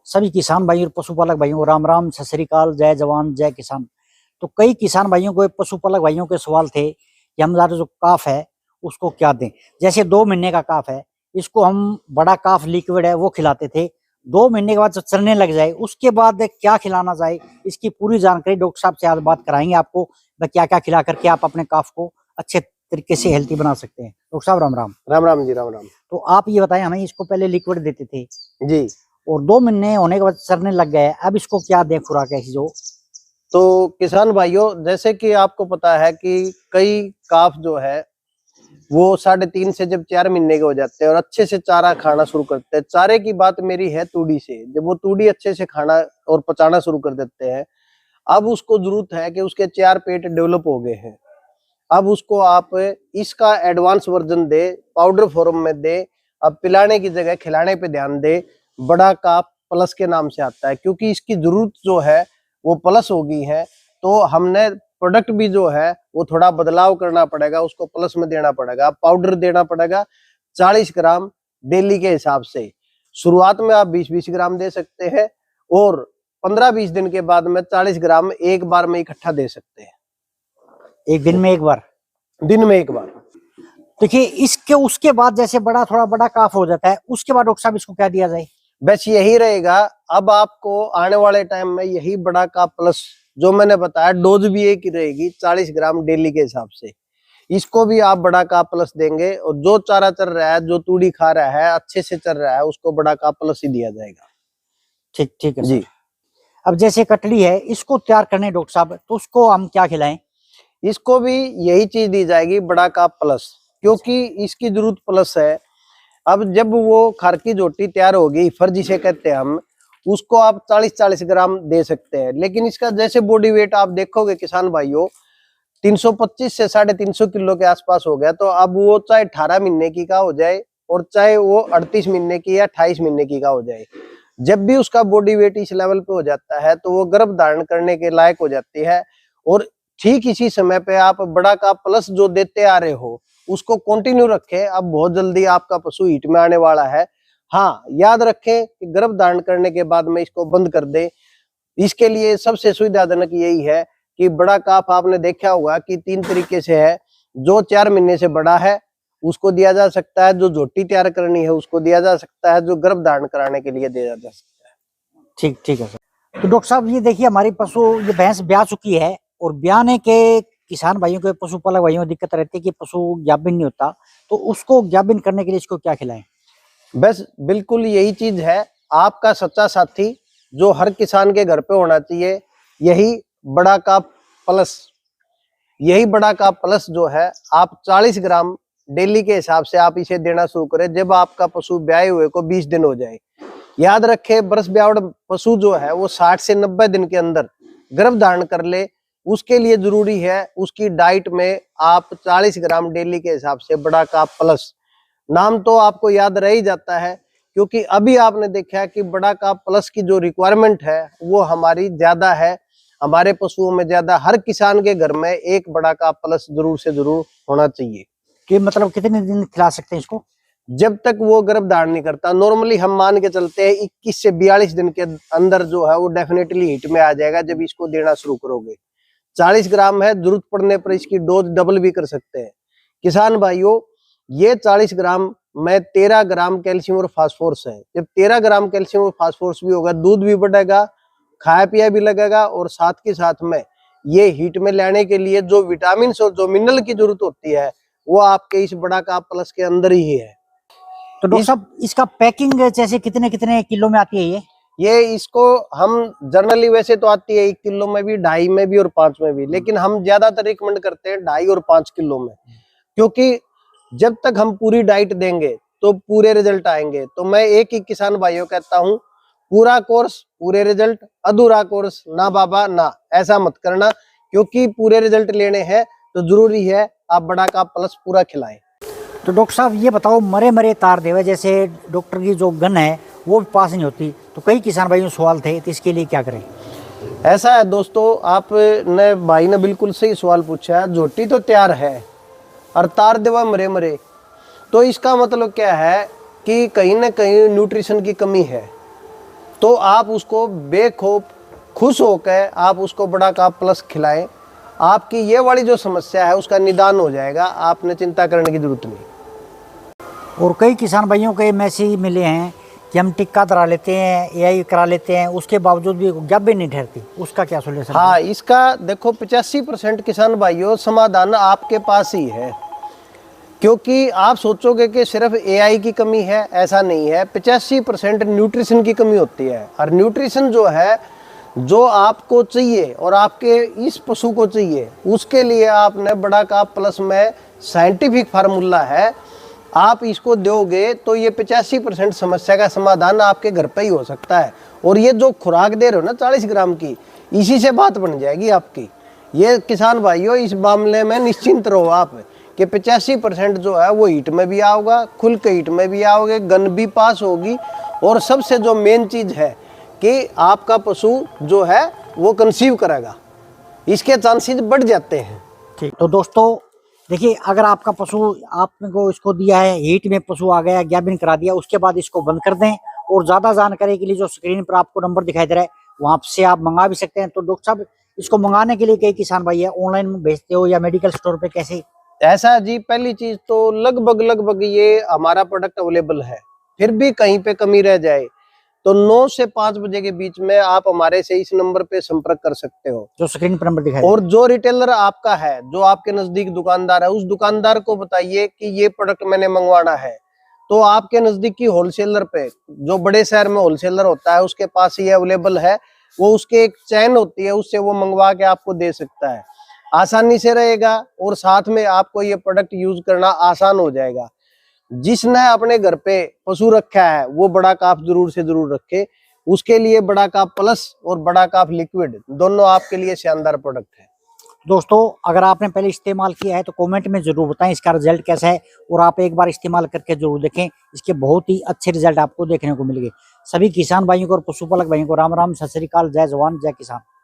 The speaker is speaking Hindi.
सभी किसान भाइयों और पशुपालक भाइयों को राम राम, सत श्री अकाल, जय जवान जय किसान। तो कई किसान भाइयों को, पशुपालक भाइयों के सवाल थे कि हमारा जो काफ है उसको क्या दें। जैसे 2 महीने का काफ है, इसको हम बड़ा काफ लिक्विड है वो खिलाते थे। 2 महीने के बाद जब चरने लग जाए उसके बाद क्या खिलाना चाहिए, इसकी पूरी जानकारी डॉक्टर साहब से आज बात कराएंगे आपको। क्या क्या खिला करके आप अपने काफ को अच्छे तरीके से हेल्थी बना सकते हैं। डॉक्टर साहब राम राम। राम राम जी, राम राम। तो आप ये बताएं, हमें इसको पहले लिक्विड देते थे जी, और 2 महीने होने के बाद चरने लग गए, अब इसको क्या दें खुराक ऐसी जो। तो किसान भाइयों, जैसे कि आपको पता है कि कई काफ जो है वो 3.5 से जब 4 महीने के हो जाते हैं और अच्छे से चारा खाना शुरू करते हैं। चारे की बात मेरी है तूड़ी से। जब वो तूड़ी अच्छे से खाना और पचाना शुरू कर देते हैं, अब उसको जरूरत है कि उसके 4 पेट डेवलप हो गए हैं। अब उसको आप इसका एडवांस वर्जन दे, पाउडर फॉर्म में दे। अब पिलाने की जगह खिलाने पे ध्यान दे। बड़ा काप प्लस के नाम से आता है क्योंकि इसकी जरूरत जो है वो प्लस हो गई है। तो हमने प्रोडक्ट भी जो है वो थोड़ा बदलाव करना पड़ेगा, उसको प्लस में देना पड़ेगा। पाउडर देना पड़ेगा 40 ग्राम डेली के हिसाब से। शुरुआत में आप 20-20 ग्राम दे सकते हैं और 15-20 दिन के बाद में 40 ग्राम एक बार में इकट्ठा दे सकते हैं। एक दिन में एक बार? दिन में एक बार। देखिए, इसके उसके बाद जैसे थोड़ा बड़ा काफ हो जाता है, उसके बाद डॉक्टर साहब इसको क्या दिया जाए? बस यही रहेगा। अब आपको आने वाले टाइम में यही बड़ा का प्लस जो मैंने बताया, डोज भी एक ही रहेगी 40 ग्राम डेली के हिसाब से। इसको भी आप बड़ा का प्लस देंगे और जो चारा चल रहा है, जो तूड़ी खा रहा है, अच्छे से चल रहा है, उसको बड़ा का प्लस ही दिया जाएगा। ठीक है जी। अब जैसे कटड़ी है, इसको तैयार करने डॉक्टर साहब, तो उसको हम क्या खिलाएं? इसको भी यही चीज दी जाएगी, बड़ा का प्लस, क्योंकि इसकी जरूरत प्लस है। अब जब वो खार की जोटी तैयार होगी, फर जिसे कहते हैं हम, उसको आप 40-40 ग्राम दे सकते हैं। लेकिन इसका जैसे बॉडी वेट आप देखोगे किसान भाइयों, 325 से 350 किलो के आसपास हो गया। तो अब वो चाहे 18 महीने की का हो जाए और चाहे वो 38 महीने की या 28 महीने की का हो जाए, जब भी उसका बॉडी वेट इस लेवल पे हो जाता है तो वो गर्भ धारण करने के लायक हो जाती है। और ठीक इसी समय पे आप बड़ा का प्लस जो देते आ रहे हो उसको कंटिन्यू रखें। अब बहुत जल्दी आपका पशु हीट में आने वाला है। हाँ, याद रखें कि गर्भ धारण करने के बाद में इसको बंद कर दे। इसके लिए सबसे सुविधाजनक यही है कि बड़ा काफ आपने देखा होगा कि 3 तरीके से है। जो 4 महीने से बड़ा है उसको दिया जा सकता है, जो झोटी तैयार करनी है उसको दिया जा सकता है, जो गर्भ धारण कराने के लिए दिया जा सकता है। ठीक है सर। तो डॉक्टर साहब ये देखिए, हमारी पशु ये भैंस ब्याह चुकी है और ब्याने के किसान भाइयों के, पशुपालक भाइयों को दिक्कत रहती है कि पशु ज्ञाबिन नहीं होता, तो उसको ज्ञाबिन करने के लिए इसको क्या खिलाएं? बस बिल्कुल यही चीज है, आपका सच्चा साथी जो हर किसान के घर पे होना चाहिए, यही बड़ा का प्लस। यही बड़ा का प्लस जो है, आप 40 ग्राम डेली के हिसाब से आप इसे देना शुरू करें जब आपका पशु ब्याए हुए को 20 दिन हो जाए। याद रखें, बरस ब्यावड़ पशु जो है वो 60 से 90 दिन के अंदर गर्भ धारण कर ले। उसके लिए जरूरी है उसकी डाइट में आप 40 ग्राम डेली के हिसाब से बड़ा का प्लस। नाम तो आपको याद रह ही जाता है क्योंकि अभी आपने देखा कि बड़ा का प्लस की जो रिक्वायरमेंट है वो हमारी ज्यादा है, हमारे पशुओं में ज्यादा। हर किसान के घर में एक बड़ा का प्लस जरूर से जरूर होना चाहिए। कि मतलब कितने दिन खिला सकते हैं इसको? जब तक वो गर्भ धारण नहीं करता। नॉर्मली हम मान के चलते हैं 21 से 42 दिन के अंदर जो है वो डेफिनेटली हीट में आ जाएगा जब इसको देना शुरू करोगे। 40 ग्राम है, जरूरत पड़ने पर इसकी डोज डबल भी कर सकते हैं। किसान भाइयों, ये 40 ग्राम में 13 ग्राम कैल्शियम और फास्फोरस है। जब 13 ग्राम कैल्शियम और फास्फोरस भी होगा, दूध भी बढ़ेगा, खाया पिया भी लगेगा और साथ के साथ में ये हीट में लाने के लिए जो विटामिन और जो मिनरल की जरूरत होती है वो आपके इस बड़ा का प्लस के अंदर ही है। तो डॉक्टर साहब इसका पैकिंग जैसे कितने किलो में आती है ये इसको हम जनरली वैसे तो आती है 1 किलो में भी, 2.5 में भी और 5 में भी, लेकिन हम ज्यादातर रिकमेंड करते हैं 2.5 और 5 किलो में, क्योंकि जब तक हम पूरी डाइट देंगे तो पूरे रिजल्ट आएंगे। तो मैं एक ही किसान भाइयों कहता हूँ, पूरा कोर्स पूरे रिजल्ट, अधूरा कोर्स ना बाबा ना, ऐसा मत करना। क्योंकि पूरे रिजल्ट लेने हैं तो जरूरी है आप बड़ा का प्लस पूरा खिलाएं। तो डॉक्टर साहब ये बताओ, मरे तार देवे, जैसे डॉक्टर की जो गन है वो भी पास नहीं होती, तो कई किसान भाइयों सवाल थे, तो इसके लिए क्या करें? ऐसा है दोस्तों, आपने भाई ने बिल्कुल सही सवाल पूछा है। झोटी तो तैयार है और तार देवा मरे, तो इसका मतलब क्या है कि कहीं ना कहीं न्यूट्रिशन की कमी है। तो आप उसको बेखौफ खुश होकर आप उसको बड़ा काप प्लस खिलाएं। आपकी ये वाली जो समस्या है उसका निदान हो जाएगा, आपने चिंता करने की जरूरत नहीं। और कई किसान भाइयों के मैसेज मिले हैं कि हम टिक्का करा लेते हैं, एआई करा लेते हैं, उसके बावजूद भी गैप भी नहीं ठहरती, उसका क्या सोल्यूशन? हाँ, इसका देखो 85% किसान भाइयों समाधान आपके पास ही है। क्योंकि आप सोचोगे कि सिर्फ एआई की कमी है, ऐसा नहीं है। 85% न्यूट्रिशन की कमी होती है। और न्यूट्रिशन जो है, जो आपको चाहिए और आपके इस पशु को चाहिए, उसके लिए आपने बड़ा काप प्लस में साइंटिफिक फार्मूला है, आप इसको दोगे तो ये 85% समस्या का समाधान आपके घर पे ही हो सकता है। और ये जो खुराक दे रहे हो ना 40 ग्राम की, इसी से बात बन जाएगी आपकी। ये किसान भाइयों इस मामले में निश्चिंत रहो आप कि 85% जो है वो हीट में भी आओगा, खुल के हीट में भी आओगे, गन भी पास होगी। और सबसे जो मेन चीज है कि आपका पशु जो है वो कंसीव करेगा, इसके चांसेस बढ़ जाते हैं। ठीक, तो दोस्तों देखिए, अगर आपका पशु आपने को इसको दिया है, हीट में पशु आ गया, गैबिन करा दिया, उसके बाद इसको बंद कर दें। और ज्यादा जानकारी के लिए जो स्क्रीन पर आपको नंबर दिखाई दे रहा है, वहां से आप मंगा भी सकते हैं। तो डॉक्टर साहब, इसको मंगाने के लिए कई किसान भाई है ऑनलाइन में भेजते हो या मेडिकल स्टोर पे, कैसे? ऐसा जी, पहली चीज तो लगभग ये हमारा प्रोडक्ट अवेलेबल है। फिर भी कहीं पे कमी रह जाए तो 9 से 5 बजे के बीच में आप हमारे से इस नंबर पे संपर्क कर सकते हो, जो स्क्रीन पर नंबर दिखाई। और जो रिटेलर आपका है, जो आपके नजदीक दुकानदार है, उस दुकानदार को बताइए कि ये प्रोडक्ट मैंने मंगवाना है। तो आपके नजदीक की होलसेलर पे, जो बड़े शहर में होलसेलर होता है, उसके पास ये अवेलेबल है। वो उसके एक चैन होती है, उससे वो मंगवा के आपको दे सकता है। आसानी से रहेगा और साथ में आपको ये प्रोडक्ट यूज करना आसान हो जाएगा। जिसने अपने घर पे पशु रखा है वो बड़ा काफ जरूर से जरूर रखे। उसके लिए बड़ा काफ प्लस और बड़ा काफ लिक्विड दोनों आपके लिए शानदार प्रोडक्ट है। दोस्तों, अगर आपने पहले इस्तेमाल किया है तो कमेंट में जरूर बताएं इसका रिजल्ट कैसा है, और आप एक बार इस्तेमाल करके जरूर देखें, इसके बहुत ही अच्छे रिजल्ट आपको देखने को मिलेंगे। सभी किसान भाइयों को और पशुपालक भाइयों को राम राम, सत श्री अकाल, जय जवान जय किसान।